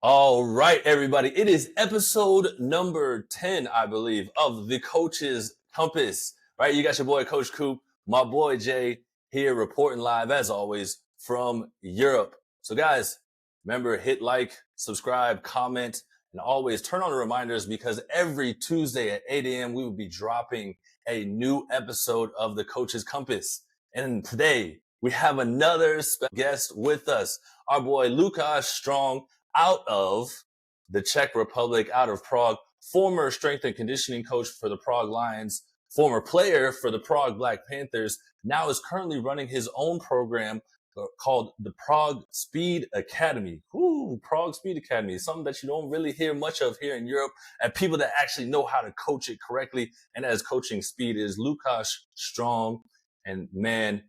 All right, everybody. It is episode number 10, I believe, of the Coach's Compass. Right? You got your boy, Coach Coop, my boy, Jay, here reporting live, as always, from Europe. So, guys, remember, hit like, subscribe, comment, and always turn on the reminders because every Tuesday at 8 a.m., we will be dropping a new episode of the Coach's Compass. And today, we have another special guest with us, our boy, Lukas Strong, out of the Czech Republic, out of Prague, former strength and conditioning coach for the Prague Lions, former player for the Prague Black Panthers, now is currently running his own program called the Prague Speed Academy. Ooh, Prague Speed Academy is something that you don't really hear much of here in Europe, and people that actually know how to coach it correctly and as coaching speed is Lukas Strong. And man,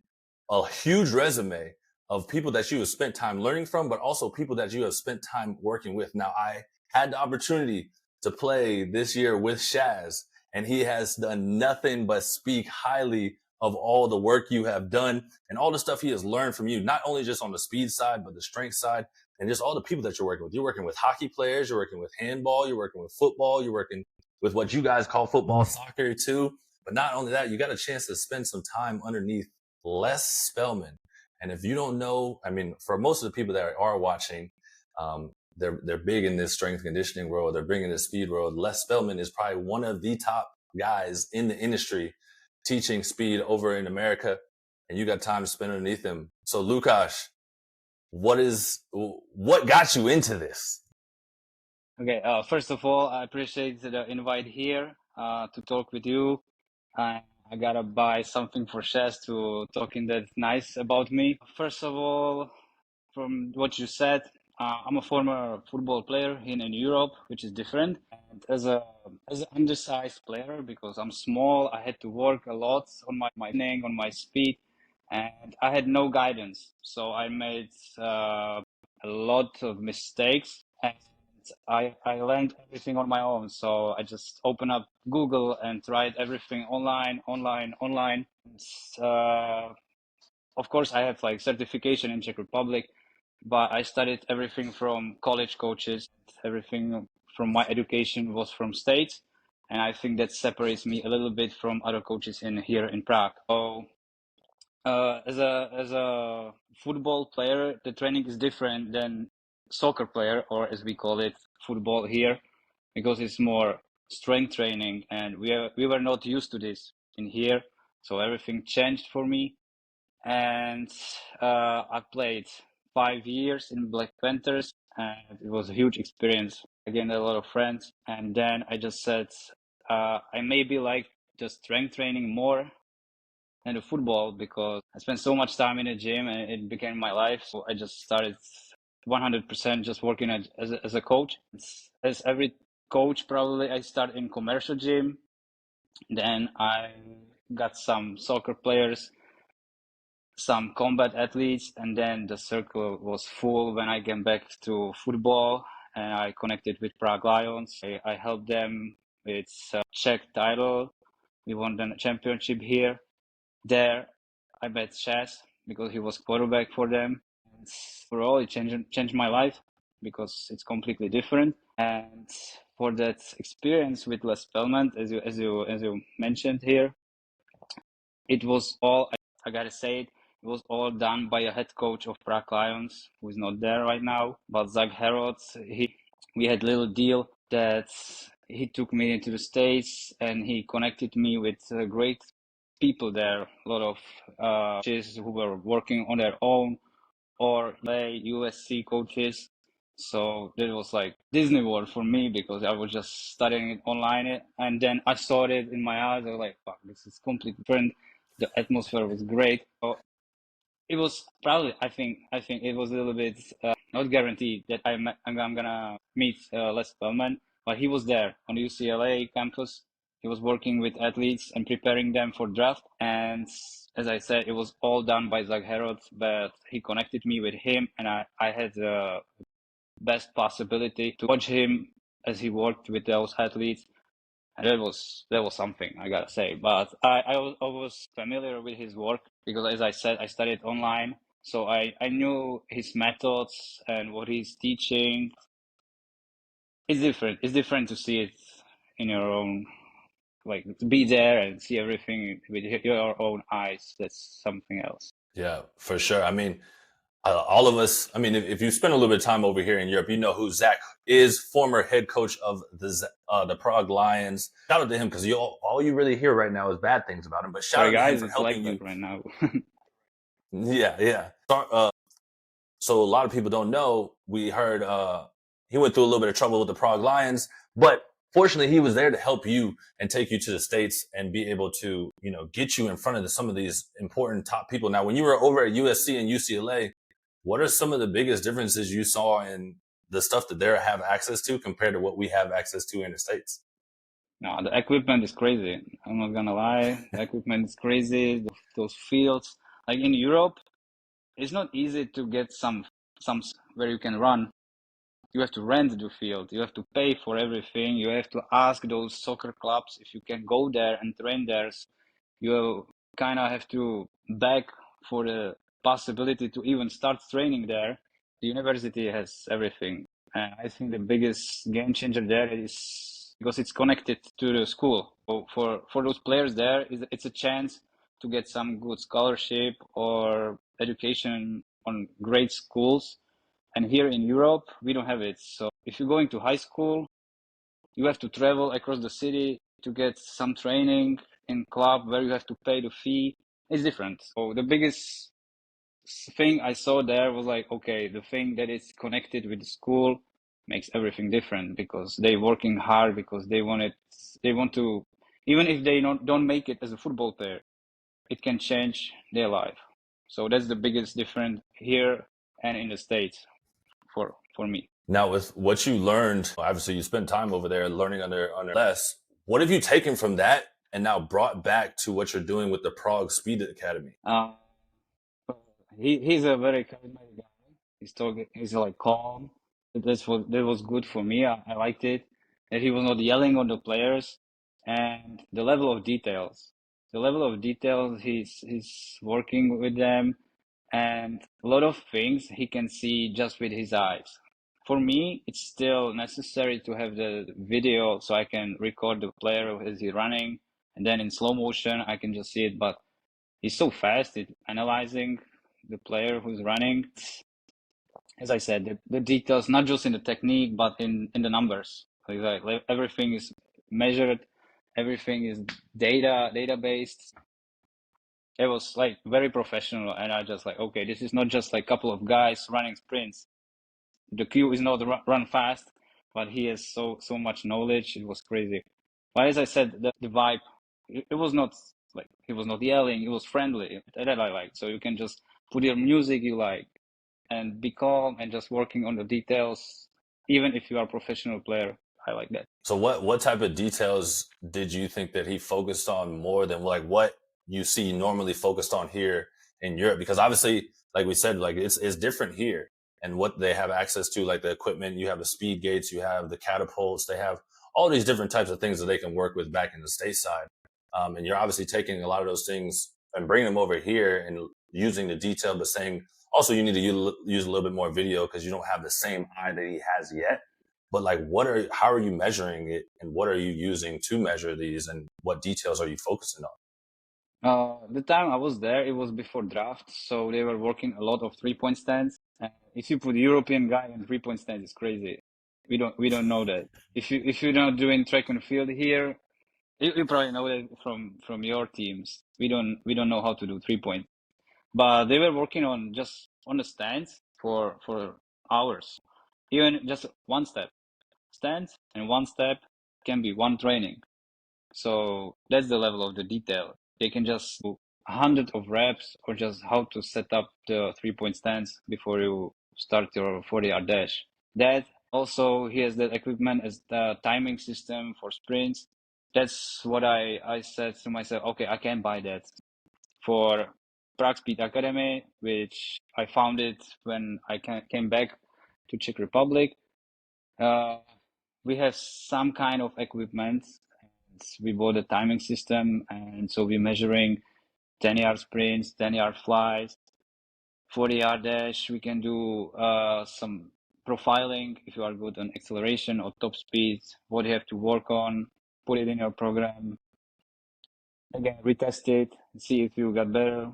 a huge resume of people that you have spent time learning from, but also people that you have spent time working with. Now, I had the opportunity to play this year with Shaz, and he has done nothing but speak highly of all the work you have done and all the stuff he has learned from you, not only just on the speed side, but the strength side, and just all the people that you're working with. You're working with hockey players, you're working with handball, you're working with football, you're working with what you guys call football, soccer too. But not only that, you got a chance to spend some time underneath Les Spellman. And if you don't know, I mean, for most of the people that are watching, they're big in this strength conditioning world. They're big in the speed world. Les Spellman is probably one of the top guys in the industry teaching speed over in America. And you got time to spend underneath him. So, Lukas, what got you into this? Okay, first of all, I appreciate the invite here to talk with you. I gotta buy something for Shaz to talking that nice about me. First of all, from what you said, I'm a former football player in Europe, which is different. And as an undersized player, because I'm small, I had to work a lot on my training, on my speed, and I had no guidance. So I made a lot of mistakes, and I learned everything on my own. So I just opened up Google and tried everything online. Of course, I have like certification in Czech Republic, but I studied everything from college coaches. Everything from my education was from States, and I think that separates me a little bit from other coaches in here in Prague. So, as a football player, the training is different than soccer player, or as we call it, football here, because it's more strength training, and we were not used to this in here. So everything changed for me, and I played 5 years in Black Panthers, and it was a huge experience. I gained a lot of friends, and then I just said I maybe like just strength training more than the football because I spent so much time in the gym and it became my life. So I just started 100% just working as a coach. As every coach, probably I start in commercial gym. Then I got some soccer players, some combat athletes, and then the circle was full when I came back to football and I connected with Prague Lions. I helped them with Czech title. We won the championship here. There, I met Shaz because he was quarterback for them. And for all, it changed my life because it's completely different. And for that experience with Les Spellman, as you mentioned here, it was all, I gotta say it was all done by a head coach of Prague Lions, who is not there right now. But Zach Harrod, we had a little deal that he took me into the States and he connected me with great people there. A lot of coaches who were working on their own, or USC coaches. So that was like Disney World for me because I was just studying it online, and then I saw it in my eyes. I was like, "Fuck, this is completely different." The atmosphere was great. So it was probably, I think it was a little bit not guaranteed that I'm gonna meet Les Spellman, but he was there on the UCLA campus. He was working with athletes and preparing them for draft. And as I said, it was all done by Zach Harrod, but he connected me with him, and I had the best possibility to watch him as he worked with those athletes. And that was something, I gotta say. But I was familiar with his work because, as I said, I studied online. So I knew his methods and what he's teaching. It's different. It's different to see it in your own, like to be there and see everything with your own eyes. That's something else. Yeah, for sure. I mean, all of us, I mean, if you spend a little bit of time over here in Europe, you know who Zach is, former head coach of the Prague Lions. Shout out to him because all you really hear right now is bad things about him. But shout Sorry, out to him guys, for it's like helping that you. right now. Yeah, yeah. So a lot of people don't know. We heard he went through a little bit of trouble with the Prague Lions, but fortunately he was there to help you and take you to the States and be able to, get you in front of some of these important top people. Now, when you were over at USC and UCLA, what are some of the biggest differences you saw in the stuff that they have access to compared to what we have access to in the States? No, the equipment is crazy. I'm not gonna lie. The equipment is crazy. Those fields, like in Europe, it's not easy to get some where you can run. You have to rent the field. You have to pay for everything. You have to ask those soccer clubs if you can go there and train there. You kind of have to beg for the possibility to even start training there. The university has everything. And I think the biggest game changer there is because it's connected to the school. So for those players there, it's a chance to get some good scholarship or education on great schools. And here in Europe, we don't have it. So if you're going to high school, you have to travel across the city to get some training in club where you have to pay the fee. It's different. So the biggest thing I saw there was like, okay, the thing that is connected with the school makes everything different because they working hard because they want to, even if they don't make it as a football player, it can change their life. So that's the biggest difference here and in the States for me. Now, with what you learned, obviously you spent time over there learning under Les. What have you taken from that and now brought back to what you're doing with the Prague Speed Academy? Uh, he's a very charismatic guy. He's like calm. That was good for me. I liked it. That he was not yelling on the players and the level of details. The level of details he's working with them and a lot of things he can see just with his eyes. For me, it's still necessary to have the video so I can record the player as he's running and then in slow motion I can just see it. But he's so fast at analyzing the player who's running. As I said, the details, not just in the technique, but in the numbers. Like everything is measured, everything is data based. It was like very professional, and I just like, okay, this is not just like a couple of guys running sprints. The Q is not run fast, but he has so much knowledge. It was crazy. But as I said, the vibe, it was not like he was not yelling. It was friendly. That I like. So you can just put your music you like and be calm and just working on the details, even if you are a professional player. I like that. So what type of details did you think that he focused on more than like what you see normally focused on here in Europe? Because obviously, like we said, like it's different here and what they have access to, like the equipment, you have the speed gates, you have the catapults, they have all these different types of things that they can work with back in the stateside. And you're obviously taking a lot of those things and bringing them over here and using the detail, but saying also you need to use a little bit more video because you don't have the same eye that he has yet. But like, how are you measuring it, and what are you using to measure these, and what details are you focusing on? The time I was there, it was before draft, so they were working a lot of 3-point stands. And if you put European guy in 3-point stands, it's crazy. We don't know that. If you're not doing track and field here, you probably know that from your teams. We don't know how to do 3-point. But they were working on just on the stands for hours. Even just one step. Stands and one step can be one training. So that's the level of the detail. They can just do 100 of reps or just how to set up the 3-point stance before you start your 40-yard dash. That also, he has that equipment as the timing system for sprints. That's what I said to myself, okay, I can buy that for Prague Speed Academy, which I found it when I came back to Czech Republic. We have some kind of equipment. We bought a timing system, and so we're measuring 10-yard sprints, 10-yard flies, 40-yard dash. We can do some profiling if you are good on acceleration or top speed, what you have to work on, put it in your program. Again, retest it, see if you got better.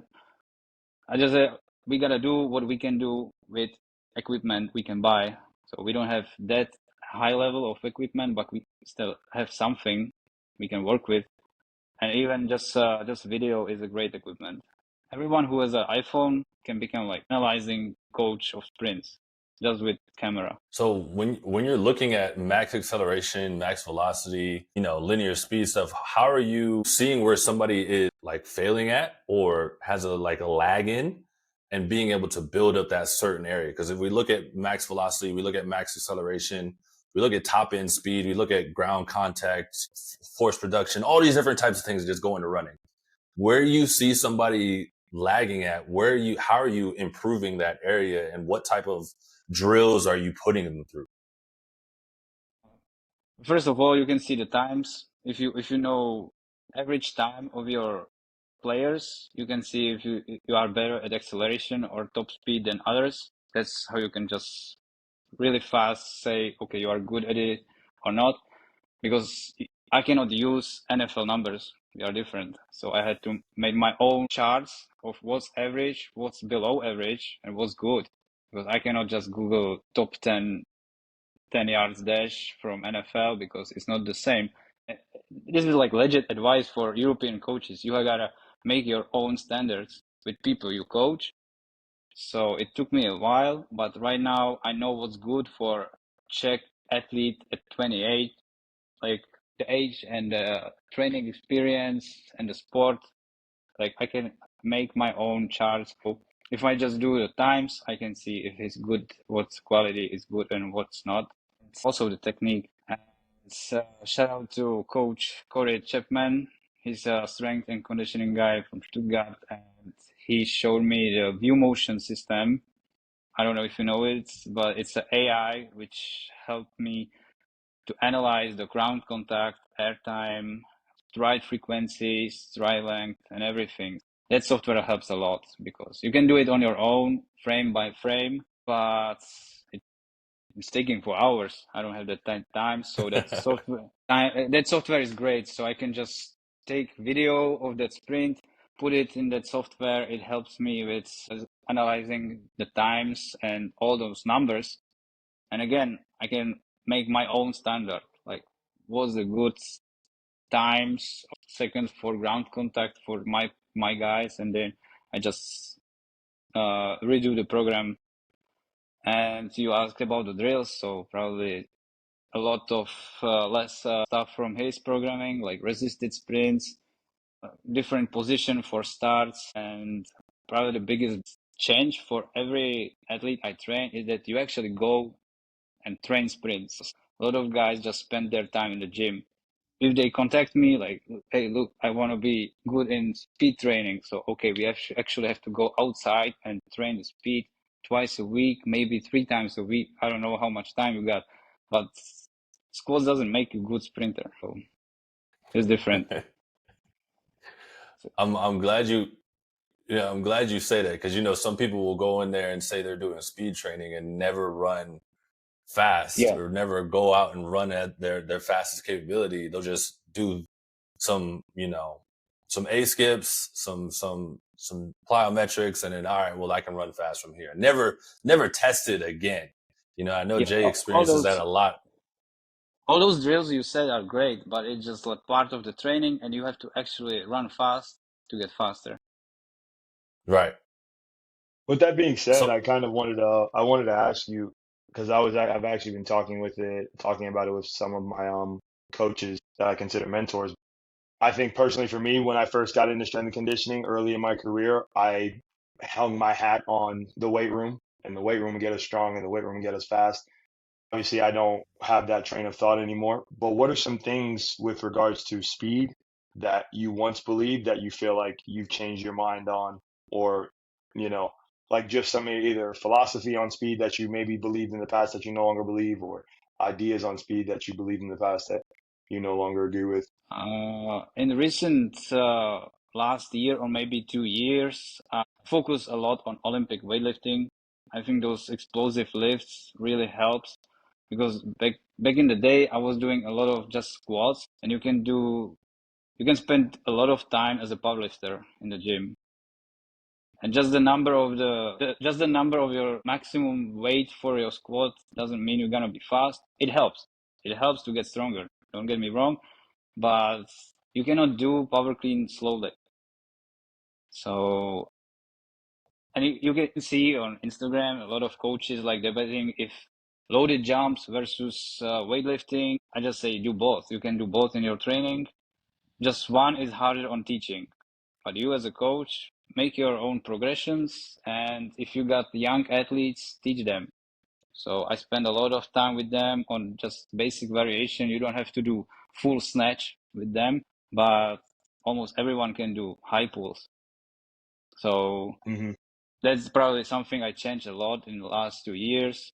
We gotta do what we can do with equipment we can buy. So we don't have that high level of equipment, but we still have something we can work with. And even just video is a great equipment. Everyone who has an iPhone can become like analyzing coach of sprints just with camera. So when you're looking at max acceleration, max velocity, linear speed stuff, how are you seeing where somebody is like failing at or has a lag in and being able to build up that certain area? Because if we look at max velocity, we look at max acceleration, we look at top end speed, we look at ground contact, force production, all these different types of things that just go into running. Where you see somebody lagging at, how are you improving that area, and what type of drills are you putting them through? First of all, you can see the times. If you know average time of your players, you can see if you are better at acceleration or top speed than others. That's how you can just really fast say, okay, you are good at it or not. Because I cannot use NFL numbers. They are different. So I had to make my own charts of what's average, what's below average, and what's good. Because I cannot just Google top 10 yards dash from NFL because it's not the same. This is like legit advice for European coaches. You gotta make your own standards with people you coach. So it took me a while, but right now I know what's good for Czech athlete at 28, like the age and the training experience and the sport. Like I can make my own charts. So if I just do the times, I can see if it's good, what's quality is good and what's not. It's also the technique. Shout out to Coach Corey Chapman. He's a strength and conditioning guy from Stuttgart, and he showed me the view motion system. I don't know if you know it, but it's an AI which helped me to analyze the ground contact, airtime, stride frequency, stride length, and everything. That software helps a lot because you can do it on your own, frame by frame, but it's taking for hours. I don't have that time, so that software is great. So I can just take video of that sprint, put it in that software. It helps me with analyzing the times and all those numbers. And again, I can make my own standard. Like, what's the good times, seconds for ground contact for my guys, and then I just redo the program. And you asked about the drills, so probably a lot of less stuff from his programming, like resisted sprints, different position for starts, and probably the biggest change for every athlete I train is that you actually go and train sprints. A lot of guys just spend their time in the gym. If they contact me like, hey, look, I want to be good in speed training. So, okay, we actually have to go outside and train the speed twice a week, maybe 3 times a week. I don't know how much time you got, but squats doesn't make you a good sprinter. So it's different. I'm glad I'm glad you say that, because some people will go in there and say they're doing speed training and never run fast or never go out and run at their fastest capability. They'll just do some some A skips, some plyometrics, and then all right, well, I can run fast from here. Never tested again. I know Jay experiences that a lot. All those drills you said are great, but it's just like part of the training, and you have to actually run fast to get faster. Right. With that being said, So I kind of wanted to ask you because I've actually been talking about it with some of my coaches that I consider mentors. I think personally for me, when I first got into strength and conditioning early in my career, I hung my hat on the weight room, and the weight room would get us strong and the weight room would get us fast. Obviously, I don't have that train of thought anymore. But what are some things with regards to speed that you once believed that you feel like you've changed your mind on, or, you know, like just some either philosophy on speed that you maybe believed in the past that you no longer believe, or ideas on speed that you believed in the past that you no longer agree with? In the recent last year or maybe 2 years, focus a lot on Olympic weightlifting I think those explosive lifts really helps, because back in the day I was doing a lot of just squats, and you can spend a lot of time as a powerlifter in the gym. And just the number of your maximum weight for your squat doesn't mean you're gonna be fast. It helps. It helps to get stronger. Don't get me wrong, but you cannot do power clean slowly. So, and you can see on Instagram a lot of coaches like debating if loaded jumps versus weightlifting. I just say do both. You can do both in your training. Just one is harder on teaching. But you as a coach, make your own progressions, and if you got young athletes, teach them. So I spend a lot of time with them on just basic variation. You don't have to do full snatch with them, but almost everyone can do high pulls. So that's probably something I changed a lot in the last 2 years.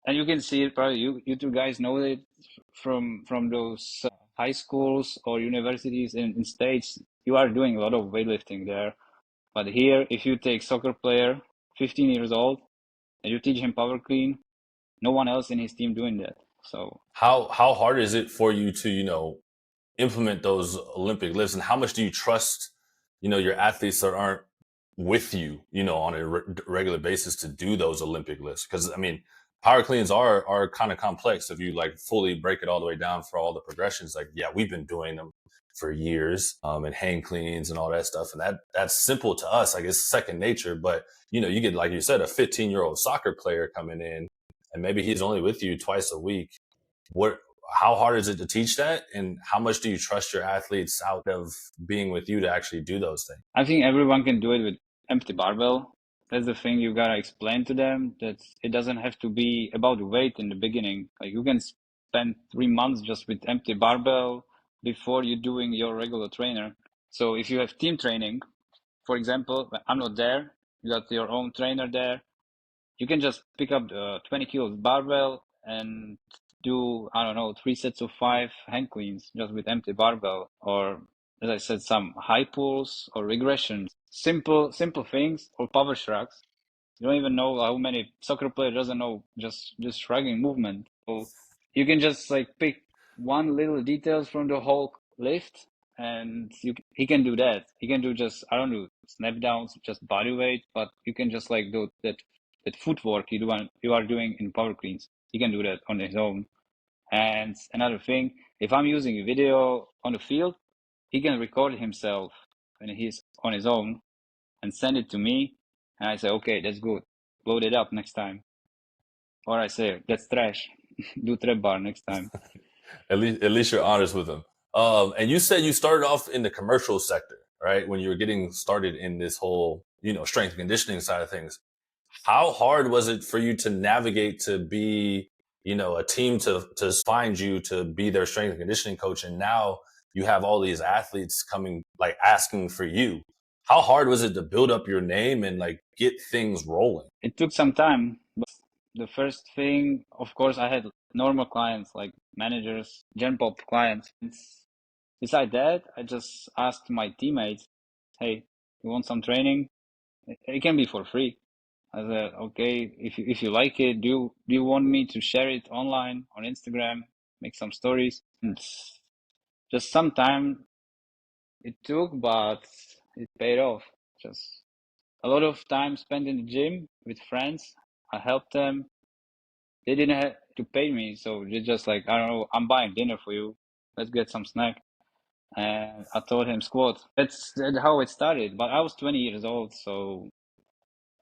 And you can see it, probably you two guys know it from those high schools or universities in States. You are doing a lot of weightlifting there. But here, if you take soccer player, 15 years old, and you teach him power clean, no one else in his team doing that. So how hard is it for you to implement those Olympic lifts, and how much do you trust your athletes that aren't with you on a regular basis to do those Olympic lifts? Because I mean, power cleans are kind of complex if you like fully break it all the way down for all the progressions. Like, yeah, we've been doing them for years, and hang cleans and all that stuff, and that's simple to us. Like, it's second nature. But you get, like you said, a 15-year-old soccer player coming in, and maybe he's only with you twice a week. How hard is it to teach that, and how much do you trust your athletes out of being with you to actually do those things? I think everyone can do it with empty barbell. That's the thing you gotta explain to them, that it doesn't have to be about weight in the beginning. Like, you can spend 3 months just with empty barbell before you're doing your regular trainer. So if you have team training, for example, I'm not there, you got your own trainer there, you can just pick up the 20 kilos barbell and do, I don't know, 3 sets of 5 hang cleans just with empty barbell, or as I said, some high pulls or regressions, simple things, or power shrugs. You don't even know how many soccer player doesn't know just shrugging movement. So you can just like pick one little details from the whole lift, and he can do that. He can do just, I don't know, snap downs, just body weight, but you can just like do that footwork you are doing in power cleans. He can do that on his own. And another thing, if I'm using a video on the field, he can record himself when he's on his own and send it to me, and I say, okay, that's good, load it up next time. Or I say, that's trash, do trap bar next time. At least you're honest with them. And you said you started off in the commercial sector, right? When you were getting started in this whole strength and conditioning side of things. How hard was it for you to navigate to be a team to find you to be their strength and conditioning coach, and now you have all these athletes coming, like, asking for you? How hard was it to build up your name and like get things rolling? It took some time, but the first thing, of course, I had normal clients like managers, gen pop clients. Besides that, I just asked my teammates, hey, you want some training? It can be for free. I said, okay, if you like it, do you want me to share it online on Instagram, make some stories? And just some time it took, but it paid off. Just a lot of time spent in the gym with friends. I helped them. They didn't have to pay me, so they just like, I don't know, I'm buying dinner for you. Let's get some snack. And I taught him squat. That's how it started. But I was 20 years old, so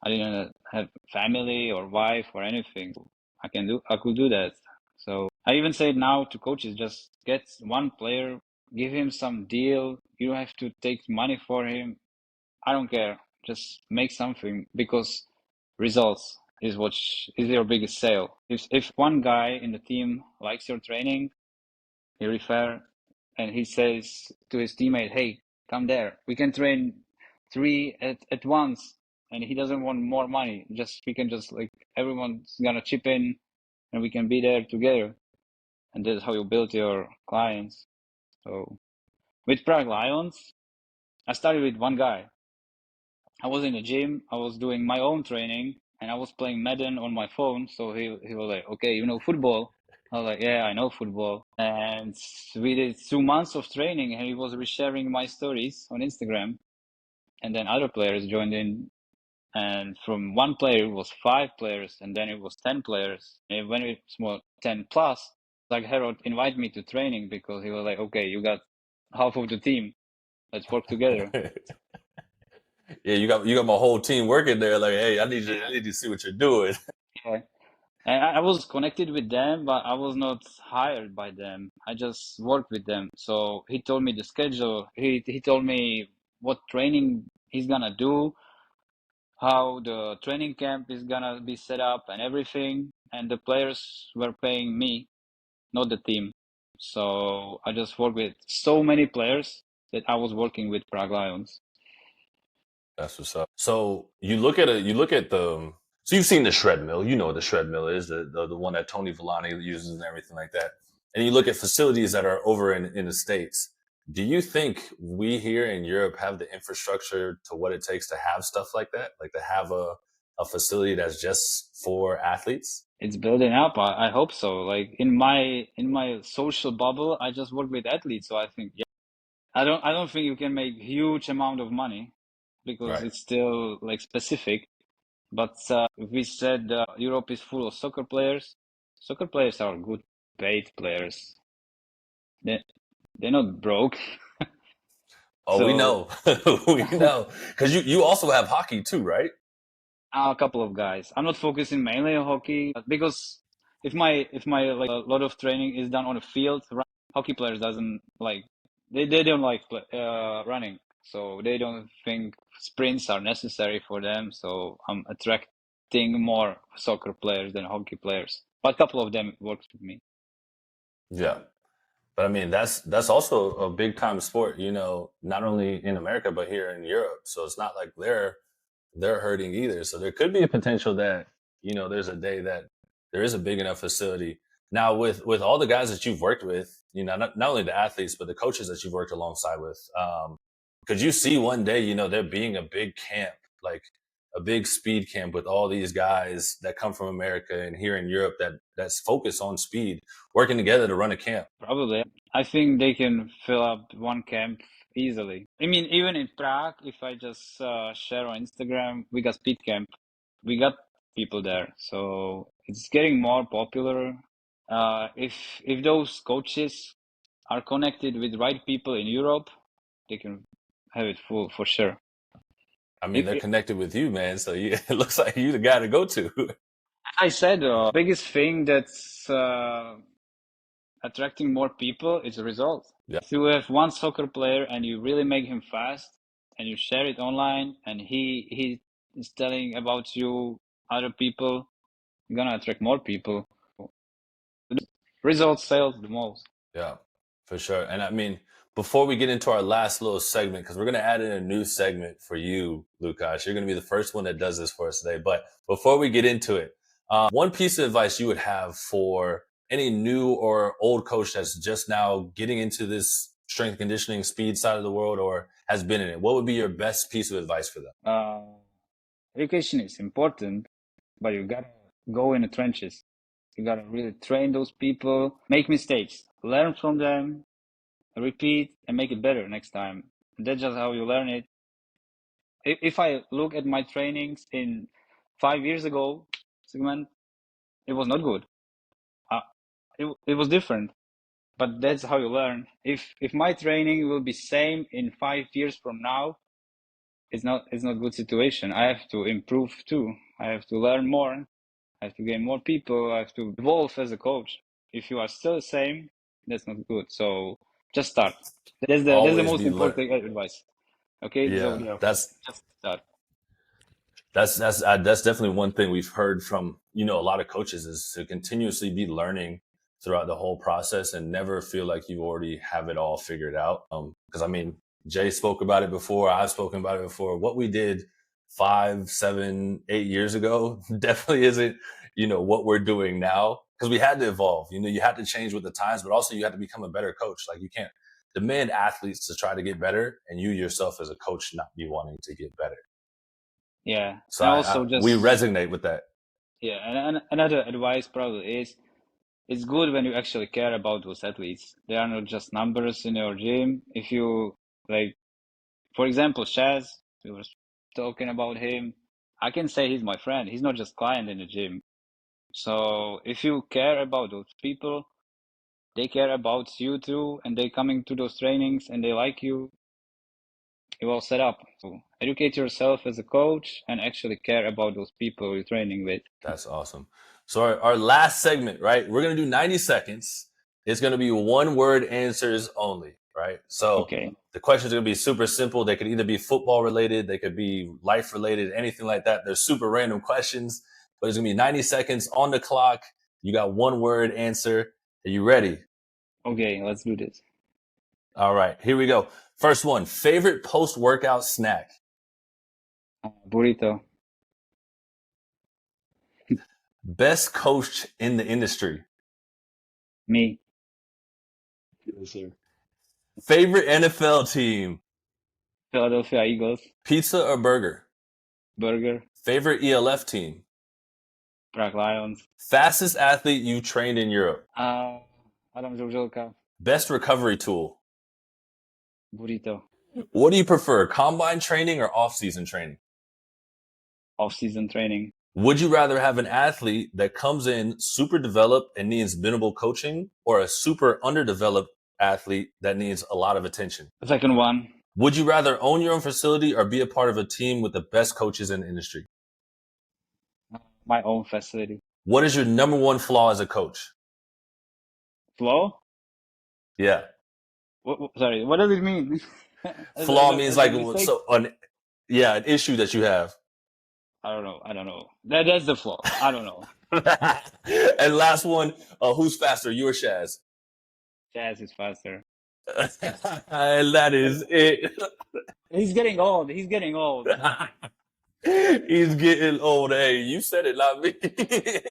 I didn't have family or wife or anything. I could do that. So I even say now to coaches, just get one player, give him some deal. You don't have to take money for him. I don't care. Just make something, because results is is your biggest sale. If one guy in the team likes your training, he refer and he says to his teammate, hey, come there. We can train 3 at once, and he doesn't want more money. We can just like, everyone's gonna chip in and we can be there together. And that's how you build your clients. So with Prague Lions, I started with one guy. I was in the gym, I was doing my own training, and I was playing Madden on my phone. So he was like, "Okay, you know football?" I was like, "Yeah, I know football." And we did 2 months of training, and he was resharing my stories on Instagram. And then other players joined in, and from one player it was 5 players, and then it was 10 players. And when it was 10 plus, like Harold invited me to training because he was like, "Okay, you got half of the team. Let's work together." Yeah, you got my whole team working there. Like, hey, I need to see what you're doing. Yeah. And I was connected with them, but I was not hired by them. I just worked with them. So he told me the schedule. He told me what training he's gonna do, how the training camp is gonna be set up and everything. And the players were paying me, not the team. So I just worked with so many players that I was working with Prague Lions. That's what's up. So you look at the. So you've seen the shred mill. You know what the shred mill is, the one that Tony Villani uses and everything like that. And you look at facilities that are over in the States. Do you think we here in Europe have the infrastructure to what it takes to have stuff like that? Like to have a facility that's just for athletes? It's building up. I hope so. Like in my social bubble, I just work with athletes, so I think yeah. I don't think you can make huge amount of money because Right. it's still like specific. But we said Europe is full of soccer players. Soccer players are good paid players. They're not broke. Oh, we So know. We know. Because you also have hockey too, right? a couple of guys. I'm not focusing mainly on hockey because if my like a lot of training is done on a field, hockey players doesn't like they don't like running, so they don't think sprints are necessary for them. So I'm attracting more soccer players than hockey players, but a couple of them works with me. Yeah. But I mean, that's also a big time sport, not only in America, but here in Europe. So it's not like they're hurting either. So there could be a potential that, there's a day that there is a big enough facility. Now with all the guys that you've worked with, not only the athletes, but the coaches that you've worked alongside with, could you see one day, there being a big camp, like a big speed camp with all these guys that come from America and here in Europe that's focused on speed, working together to run a camp? Probably. I think they can fill up one camp easily. I mean, even in Prague, if I just share on Instagram, we got speed camp. We got people there, so it's getting more popular. If those coaches are connected with right people in Europe, they can have it full for sure. I mean, they're If, connected with you, man. So it looks like you the guy to go to. I said, biggest thing that's attracting more people is a result. Yeah. If you have one soccer player and you really make him fast and you share it online and he is telling about you other people, you're gonna attract more people. Results sales the most. Yeah, for sure. And I mean, before we get into our last little segment, because we're going to add in a new segment for you, Lukas, you're going to be the first one that does this for us today. But before we get into it, one piece of advice you would have for any new or old coach that's just now getting into this strength and conditioning speed side of the world or has been in it, what would be your best piece of advice for them? Education is important, but you gotta go in the trenches. You gotta really train those people, make mistakes, learn from them, repeat, and make it better next time. That's just how you learn it. If I look at my trainings in 5 years ago, segment, it was not good. It was different, but that's how you learn. If my training will be same in 5 years from now, it's not good situation. I have to improve too. I have to learn more. I have to gain more people. I have to evolve as a coach. If you are still the same, that's not good. So just start. That's the Always most be learn. important advice. Okay, so Yeah, that's just start. That's definitely one thing we've heard from a lot of coaches is to continuously be learning throughout the whole process and never feel like you already have it all figured out. Because I mean, Jay spoke about it before. I've spoken about it before. What we did 5, 7, 8 years ago definitely isn't what we're doing now because we had to evolve. You had to change with the times, but also you had to become a better coach. Like you can't demand athletes to try to get better and you yourself as a coach not be wanting to get better. Yeah. So And also we just, resonate with that. yeah. And another advice probably is it's good when you actually care about those athletes. They are not just numbers in your gym. If you like, for example, Shaz, we were talking about him. I can say he's my friend. He's not just client in the gym. So if you care about those people, they care about you too, and they coming to those trainings and they like you, you're all set up. So educate yourself as a coach and actually care about those people you're training with. That's awesome. So our last segment, right? We're going to do 90 seconds. It's going to be one word answers only, right? So Okay. the questions are going to be super simple. They could either be football related, they could be life related, anything like that. They're super random questions, but it's going to be 90 seconds on the clock. You got one word answer. Are you ready? Okay, let's do this. All right, here we go. First one, favorite post-workout snack? Burrito. Best coach in the industry? Me. Yes, sir. Favorite NFL team? Philadelphia Eagles. Pizza or burger? Burger. Favorite ELF team? Prague Lions. Fastest athlete you trained in Europe? Adam Žuželka. Best recovery tool? Burrito. What do you prefer, combine training or off-season training? Off-season training. Would you rather have an athlete that comes in super developed and needs minimal coaching, or a super underdeveloped athlete that needs a lot of attention? The second one. Would you rather own your own facility or be a part of a team with the best coaches in the industry? My own facility. What is your number one flaw as a coach? Flaw? Yeah. Sorry, what does it mean? Flaw means like, mistake? an issue that you have. I don't know. That's the flaw. I don't know. And last one, who's faster, you or Shaz? Jazz is faster. And that is it. He's getting old. He's getting old. Hey, you said it, not me.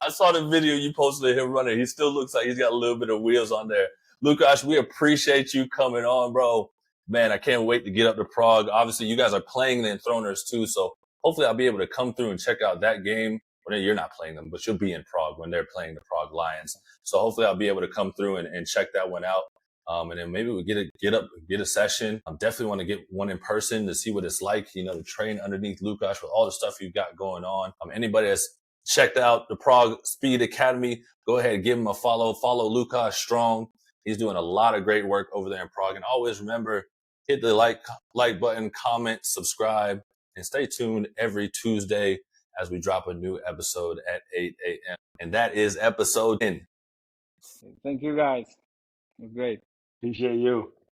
I saw the video you posted of him running. He still looks like he's got a little bit of wheels on there. Lukas, we appreciate you coming on, bro. Man, I can't wait to get up to Prague. Obviously, you guys are playing the Enthroners too, so hopefully I'll be able to come through and check out that game. Well, you're not playing them, but you'll be in Prague when they're playing the Prague Lions. So hopefully I'll be able to come through and check that one out. And then maybe we get a session. I definitely want to get one in person to see what it's like, to train underneath Lukas with all the stuff you've got going on. Anybody that's checked out the Prague Speed Academy, go ahead and give him a follow. Follow Lukas Strong. He's doing a lot of great work over there in Prague. And always remember, hit the like button, comment, subscribe, and stay tuned every Tuesday as we drop a new episode at 8 a.m. And that is episode 10. Thank you guys. It was great. Appreciate you.